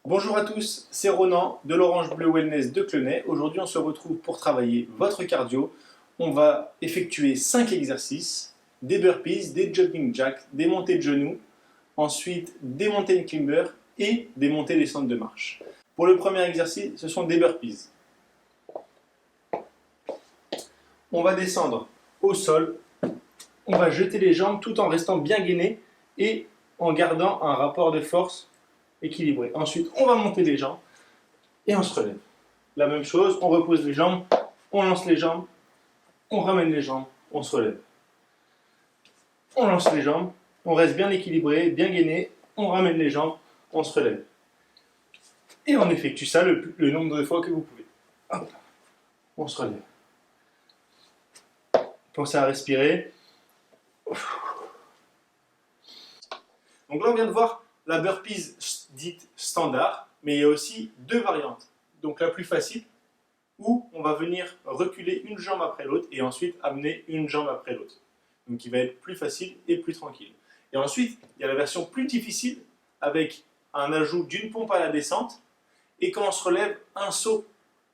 Bonjour à tous, c'est Ronan de l'Orange Bleu Wellness de Clenay. Aujourd'hui on se retrouve pour travailler votre cardio. On va effectuer 5 exercices, des burpees, des jumping jacks, des montées de genoux, ensuite des mountain climbers et des montées et descentes de marche. Pour le premier exercice, ce sont des burpees. On va descendre au sol, on va jeter les jambes tout en restant bien gainé et en gardant un rapport de force équilibré. Ensuite, on va monter les jambes et on se relève. La même chose, on repose les jambes, on lance les jambes, on ramène les jambes, on se relève. On lance les jambes, on reste bien équilibré, bien gainé, on ramène les jambes, on se relève. Et on effectue ça le nombre de fois que vous pouvez. Hop. On se relève. Pensez à respirer. Donc là, on vient de voir la burpees dite standard, mais il y a aussi deux variantes. Donc la plus facile, où on va venir reculer une jambe après l'autre et ensuite amener une jambe après l'autre. Donc qui va être plus facile et plus tranquille. Et ensuite, il y a la version plus difficile avec un ajout d'une pompe à la descente et quand on se relève, un saut.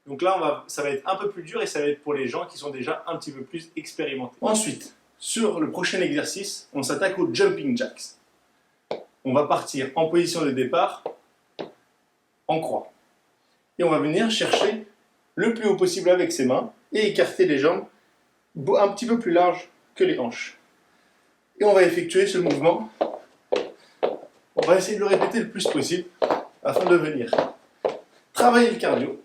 Donc là, ça va être un peu plus dur et ça va être pour les gens qui sont déjà un petit peu plus expérimentés. Ensuite, sur le prochain exercice, on s'attaque aux jumping jacks. On va partir en position de départ, en croix. Et on va venir chercher le plus haut possible avec ses mains et écarter les jambes un petit peu plus larges que les hanches. Et on va effectuer ce mouvement. On va essayer de le répéter le plus possible afin de venir travailler le cardio.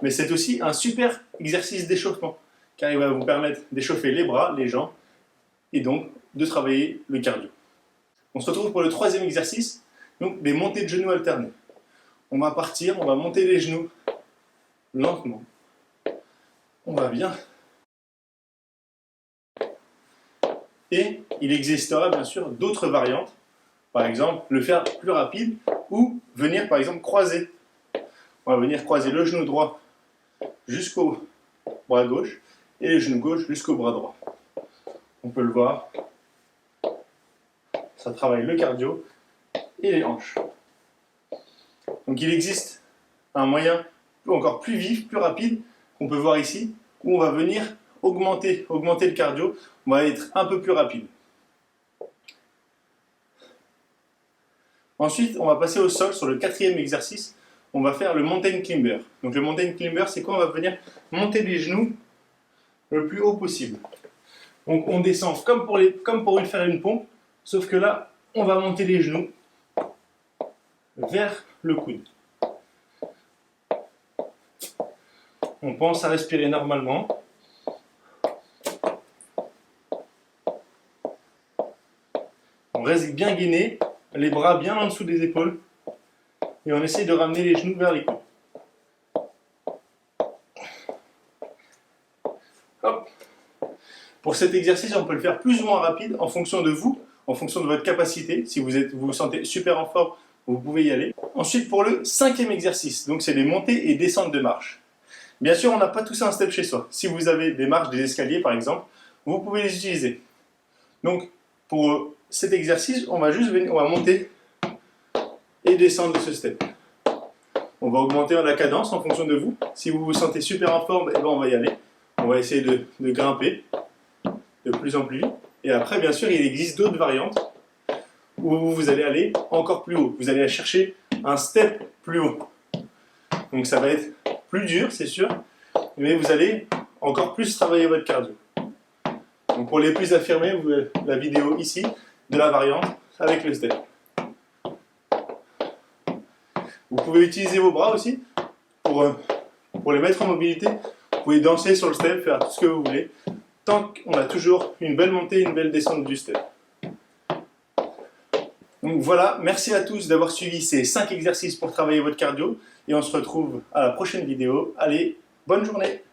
Mais c'est aussi un super exercice d'échauffement, car il va vous permettre d'échauffer les bras, les jambes, et donc de travailler le cardio. On se retrouve pour le troisième exercice, donc des montées de genoux alternées. On va partir, on va monter les genoux lentement. On va bien. Et il existera bien sûr d'autres variantes, par exemple le faire plus rapide ou venir par exemple croiser. On va venir croiser le genou droit jusqu'au bras gauche et le genou gauche jusqu'au bras droit. On peut le voir, ça travaille le cardio et les hanches. Donc il existe un moyen encore plus vif, plus rapide, qu'on peut voir ici, où on va venir augmenter le cardio, on va être un peu plus rapide. Ensuite, on va passer au sol sur le quatrième exercice. On va faire le mountain climber. Donc le mountain climber, c'est quoi? On va venir monter les genoux le plus haut possible. Donc on descend comme pour faire une pompe, sauf que là, on va monter les genoux vers le coude. On pense à respirer normalement. On reste bien gainé, les bras bien en dessous des épaules. Et on essaie de ramener les genoux vers les coudes. Hop. Pour cet exercice, on peut le faire plus ou moins rapide en fonction de vous, en fonction de votre capacité. Si vous vous sentez super en forme, vous pouvez y aller. Ensuite, pour le cinquième exercice, donc c'est les montées et descentes de marche. Bien sûr, on n'a pas tout ça en step chez soi. Si vous avez des marches, des escaliers par exemple, vous pouvez les utiliser. Donc, pour cet exercice, on va monter et descendre de ce step. On va augmenter la cadence en fonction de vous. Si vous vous sentez super en forme, on va y aller. On va essayer de grimper de plus en plus vite. Et après, bien sûr, il existe d'autres variantes où vous allez aller encore plus haut. Vous allez aller chercher un step plus haut. Donc ça va être plus dur, c'est sûr, mais vous allez encore plus travailler votre cardio. Donc pour les plus affirmés, vous avez la vidéo ici de la variante avec le step. Vous pouvez utiliser vos bras aussi pour les mettre en mobilité. Vous pouvez danser sur le step, faire tout ce que vous voulez, tant qu'on a toujours une belle montée et une belle descente du step. Donc voilà, merci à tous d'avoir suivi ces 5 exercices pour travailler votre cardio et on se retrouve à la prochaine vidéo. Allez, bonne journée!